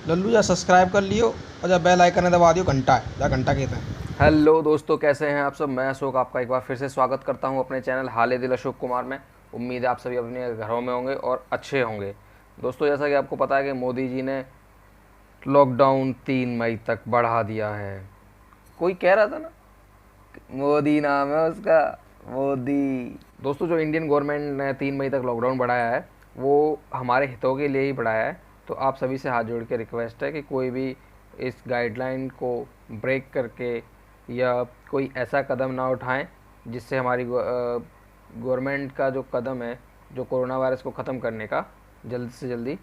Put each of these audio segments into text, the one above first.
लल्लू या सब्सक्राइब कर लियो और जब बेल आइकन दबा दियो घंटा है या घंटा कहते हैं। हेलो दोस्तों, कैसे हैं आप सब। मैं अशोक आपका एक बार फिर से स्वागत करता हूं अपने चैनल हाले दिल अशोक कुमार में। उम्मीद है आप सभी अपने घरों में होंगे और अच्छे होंगे। दोस्तों, जैसा कि आपको पता है कि मोदी जी ने लॉकडाउन 3 मई तक बढ़ा दिया है। कोई कह रहा था ना, मोदी नाम है उसका, मोदी। दोस्तों, जो इंडियन गवर्नमेंट ने 3 मई तक लॉकडाउन बढ़ाया है वो हमारे हितों के लिए ही बढ़ाया है। तो आप सभी से हाथ जोड़ के रिक्वेस्ट है कि कोई भी इस गाइडलाइन को ब्रेक करके या कोई ऐसा कदम ना उठाएं जिससे हमारी गवर्नमेंट का जो कदम है, जो कोरोना वायरस को ख़त्म करने का, जल्द से जल्दी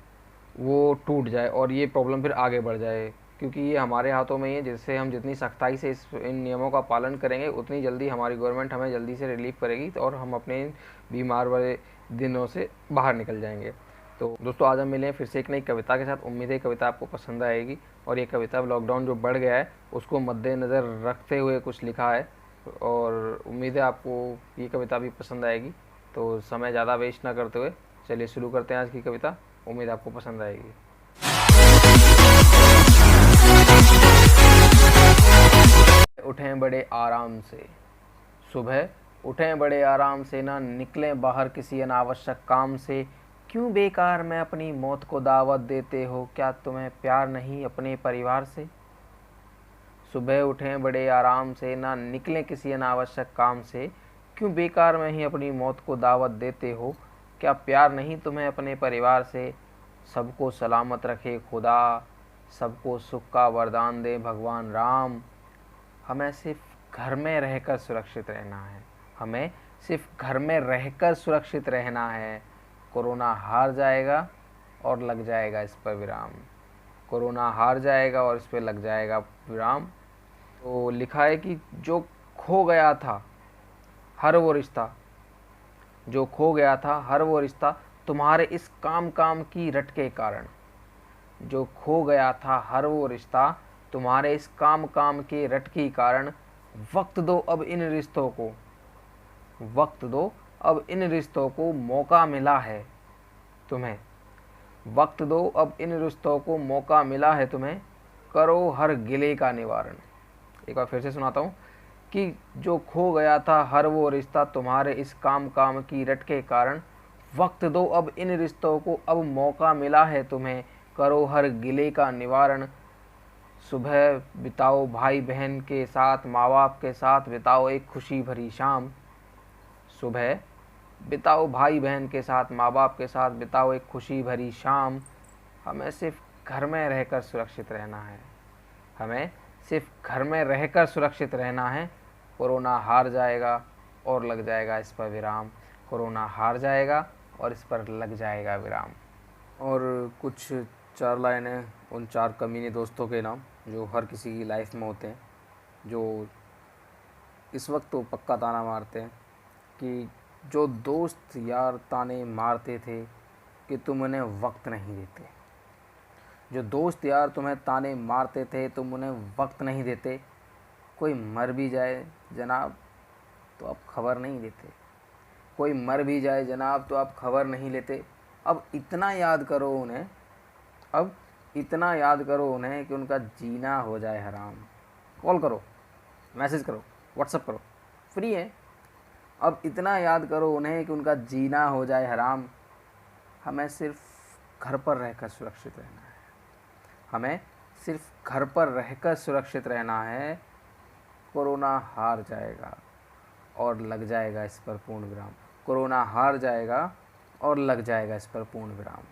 वो टूट जाए और ये प्रॉब्लम फिर आगे बढ़ जाए। क्योंकि ये हमारे हाथों में ही है। जिससे हम जितनी सख्ताई से इन नियमों का पालन करेंगे उतनी जल्दी हमारी गवर्नमेंट हमें जल्दी से रिलीफ करेगी और हम अपने इन बीमार वाले दिनों से बाहर निकल जाएंगे। तो दोस्तों, आज हम मिले हैं फिर से एक नई कविता के साथ। उम्मीद है कविता आपको पसंद आएगी। और ये कविता लॉकडाउन जो बढ़ गया है उसको मद्देनज़र रखते हुए कुछ लिखा है और उम्मीद है आपको ये कविता भी पसंद आएगी। तो समय ज़्यादा वेस्ट ना करते हुए चलिए शुरू करते हैं आज की कविता। उम्मीद आपको पसंद आएगी। उठें बड़े आराम से, सुबह उठें बड़े आराम से, ना निकलें बाहर किसी अनावश्यक काम से। क्यों बेकार में अपनी मौत को दावत देते हो, क्या तुम्हें प्यार नहीं अपने परिवार से। सुबह उठें बड़े आराम से, ना निकलें किसी अनावश्यक काम से। क्यों बेकार में ही अपनी मौत को दावत देते हो, क्या प्यार नहीं तुम्हें अपने परिवार से। सबको सलामत रखे खुदा, सबको सुख का वरदान दे भगवान राम। हमें सिर्फ घर में रहकर सुरक्षित रहना है, हमें सिर्फ घर में रहकर सुरक्षित रहना है। कोरोना हार जाएगा और लग जाएगा इस पर विराम। कोरोना हार जाएगा और इस पर लग जाएगा विराम। तो लिखा है कि जो खो गया था हर वो रिश्ता, जो खो गया था हर वो रिश्ता, तुम्हारे इस काम काम की रट के कारण। जो खो गया था हर वो रिश्ता, तुम्हारे इस काम काम के रट के कारण। वक्त दो अब इन रिश्तों को, वक्त दो अब इन रिश्तों को, मौका मिला है तुम्हें। वक्त दो अब इन रिश्तों को, मौका मिला है तुम्हें। करो हर गिले का निवारण। एक बार फिर से सुनाता हूँ कि जो खो गया था हर वो रिश्ता, तुम्हारे इस काम काम की रट के कारण। वक्त दो अब इन रिश्तों को, अब मौका मिला है तुम्हें। करो हर गिले का निवारण। सुबह बिताओ भाई बहन के साथ, माँ बाप के साथ बिताओ एक खुशी भरी शाम। सुबह बिताओ भाई बहन के साथ, माँ बाप के साथ बिताओ एक खुशी भरी शाम। हमें सिर्फ घर में रहकर सुरक्षित रहना है, हमें सिर्फ घर में रहकर सुरक्षित रहना है। कोरोना हार जाएगा और लग जाएगा इस पर विराम। कोरोना हार जाएगा और इस पर लग जाएगा विराम। और कुछ 4 लाइनें उन 4 कमीने दोस्तों के नाम जो हर किसी की लाइफ में होते हैं, जो इस वक्त तो पक्का ताना मारते हैं कि जो दोस्त यार ताने मारते थे कि तुम उन्हें वक्त नहीं देते। जो दोस्त यार तुम्हें ताने मारते थे तुम उन्हें वक्त नहीं देते। कोई मर भी जाए जनाब तो आप खबर नहीं देते। कोई मर भी जाए जनाब तो आप खबर नहीं लेते। अब इतना याद करो उन्हें, अब इतना याद करो उन्हें कि उनका जीना हो जाए हराम। कॉल करो, मैसेज करो, व्हाट्सअप करो, फ्री है। अब इतना याद करो उन्हें कि उनका जीना हो जाए हराम। हमें सिर्फ घर पर रहकर सुरक्षित रहना है, हमें सिर्फ घर पर रहकर सुरक्षित रहना है। कोरोना हार जाएगा और लग जाएगा इस पर पूर्ण विराम। कोरोना हार जाएगा और लग जाएगा इस पर पूर्ण विराम।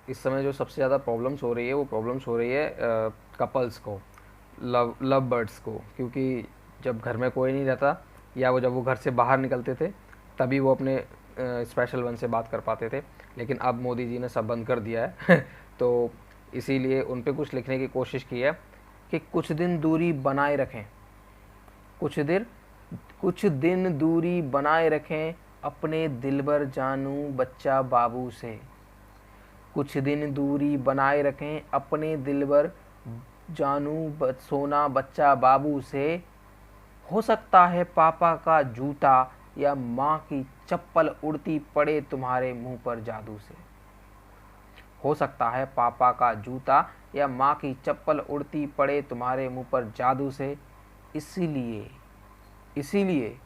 इस समय जो सबसे ज़्यादा प्रॉब्लम्स हो रही है वो प्रॉब्लम्स हो रही है कपल्स को, लव बर्ड्स को। क्योंकि जब घर में कोई नहीं रहता या जब वो घर से बाहर निकलते थे तभी वो अपने स्पेशल वन से बात कर पाते थे। लेकिन अब मोदी जी ने सब बंद कर दिया है तो इसीलिए उन पे कुछ लिखने की कोशिश की है कि कुछ दिन दूरी बनाए रखें, कुछ दिन दूरी बनाए रखें अपने दिलबर जानू बच्चा बाबू से। कुछ दिन दूरी बनाए रखें अपने दिलबर जानू सोना बच्चा बाबू से। हो सकता है पापा का जूता या माँ की चप्पल उड़ती पड़े तुम्हारे मुंह पर जादू से। हो सकता है पापा का जूता या माँ की चप्पल उड़ती पड़े तुम्हारे मुंह पर जादू से। इसीलिए इसीलिए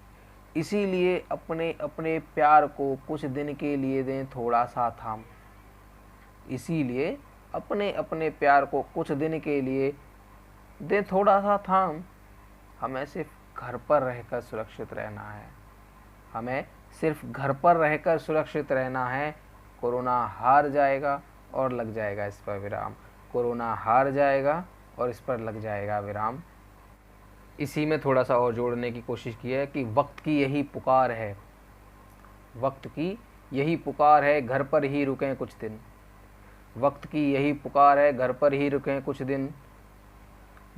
इसीलिए अपने अपने प्यार को कुछ दिन के लिए दें थोड़ा सा थाम। इसीलिए अपने अपने प्यार को कुछ दिन के लिए दें थोड़ा सा थाम। हमें सिर्फ घर पर रहकर सुरक्षित रहना है। हमें सिर्फ घर पर रहकर सुरक्षित रहना है। कोरोना हार जाएगा और लग जाएगा इस पर विराम। कोरोना हार जाएगा और इस पर लग जाएगा विराम। इसी में थोड़ा सा और जोड़ने की कोशिश की है कि वक्त की यही पुकार है, वक्त की यही पुकार है, घर पर ही रुकें कुछ दिन। वक्त की यही पुकार है, घर पर ही रुकें कुछ दिन।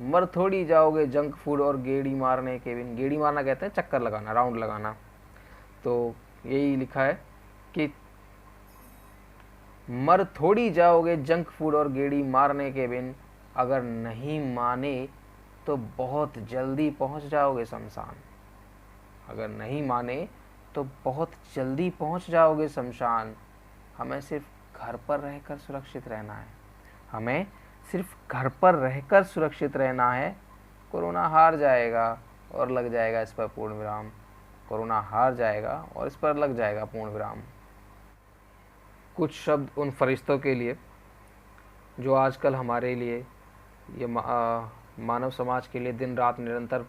मर थोड़ी जाओगे जंक फूड और गेड़ी मारने के बिन। गेड़ी मारना कहते हैं चक्कर लगाना, राउंड लगाना। तो यही लिखा है कि मर थोड़ी जाओगे जंक फूड और गेड़ी मारने के बिन। अगर नहीं माने तो बहुत जल्दी पहुंच जाओगे शमशान। अगर नहीं माने तो बहुत जल्दी पहुंच जाओगे शमशान। हमें सिर्फ घर पर रहकर सुरक्षित रहना है। हमें सिर्फ घर पर रहकर सुरक्षित रहना है। कोरोना हार जाएगा और लग जाएगा इस पर पूर्ण विराम। कोरोना हार जाएगा और इस पर लग जाएगा पूर्ण विराम। कुछ शब्द उन फरिश्तों के लिए जो आजकल हमारे लिए, ये मानव समाज के लिए दिन रात निरंतर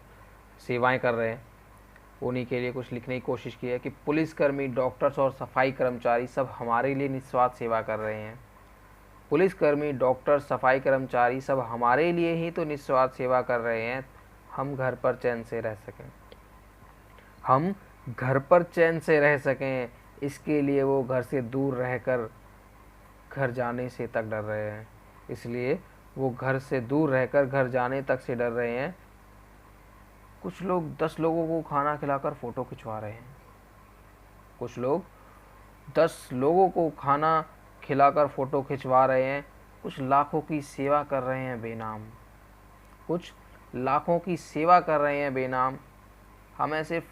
सेवाएं कर रहे हैं, उन्हीं के लिए कुछ लिखने की कोशिश की है कि पुलिसकर्मी, डॉक्टर्स और सफाई कर्मचारी सब हमारे लिए निस्वार्थ सेवा कर रहे हैं। पुलिसकर्मी, डॉक्टर, सफाई कर्मचारी सब हमारे लिए ही तो निस्वार्थ सेवा कर रहे हैं। हम घर पर चैन से रह सकें, हम घर पर चैन से रह सकें, इसके लिए वो घर से दूर रहकर घर जाने से तक डर रहे हैं। इसलिए वो घर से दूर रहकर घर जाने तक से डर रहे हैं। कुछ लोग 10 लोगों को खाना खिलाकर फ़ोटो खिंचवा रहे हैं। कुछ लोग 10 लोगों को खाना खिलाकर फ़ोटो खिंचवा रहे हैं। कुछ लाखों की सेवा कर रहे हैं बेनाम। कुछ लाखों की सेवा कर रहे हैं बेनाम। हमें सिर्फ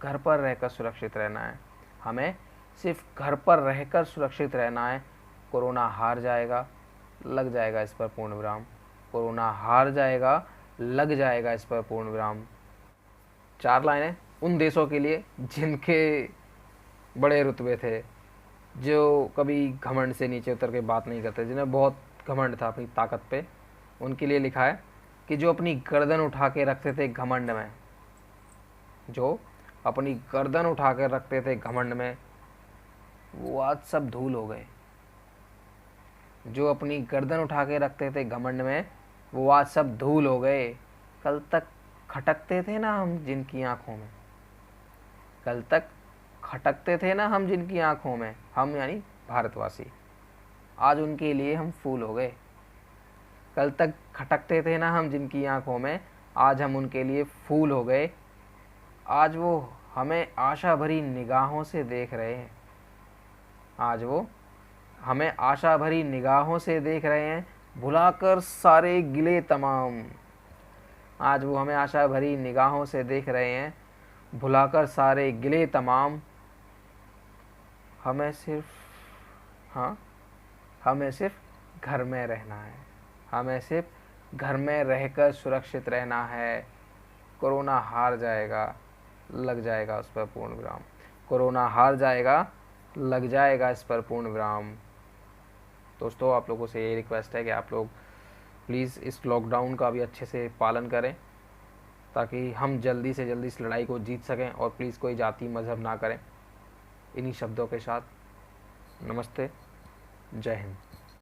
घर पर रहकर सुरक्षित रहना है। हमें सिर्फ घर पर रहकर सुरक्षित रहना है। कोरोना हार जाएगा, लग जाएगा इस पर पूर्ण विराम। कोरोना हार जाएगा, लग जाएगा इस पर पूर्ण विराम। 4 लाइनें उन देशों के लिए जिनके बड़े रुतबे थे, जो कभी घमंड से नीचे उतर के बात नहीं करते, जिन्हें बहुत घमंड था अपनी ताकत पे। उनके लिए लिखा है कि जो अपनी गर्दन उठा के रखते थे घमंड में, जो अपनी गर्दन उठा कर रखते थे घमंड में, वो आज सब धूल हो गए। जो अपनी गर्दन उठा के रखते थे घमंड में, वो आज सब धूल हो गए। कल तक खटकते थे ना हम जिनकी आंखों में, कल तक खटकते थे ना हम जिनकी आंखों में, हम यानी भारतवासी, आज उनके लिए हम फूल हो गए। कल तक खटकते थे ना हम जिनकी आंखों में, आज हम उनके लिए फूल हो गए। आज वो हमें आशा भरी निगाहों से देख रहे हैं। आज वो हमें आशा भरी निगाहों से देख रहे हैं, भुलाकर सारे गिले तमाम। आज वो हमें आशा भरी निगाहों से देख रहे हैं, भुलाकर सारे गिले तमाम। हमें सिर्फ घर में रहना है। हमें सिर्फ घर में रहकर सुरक्षित रहना है। कोरोना हार जाएगा, लग जाएगा उस पर पूर्ण विराम। कोरोना हार जाएगा, लग जाएगा इस पर पूर्ण विराम। दोस्तों, आप लोगों से ये रिक्वेस्ट है कि आप लोग प्लीज़ इस लॉकडाउन का भी अच्छे से पालन करें, ताकि हम जल्दी से जल्दी इस लड़ाई को जीत सकें। और प्लीज़ कोई जाति मज़हब ना करें। इन्हीं शब्दों के साथ नमस्ते, जय हिंद।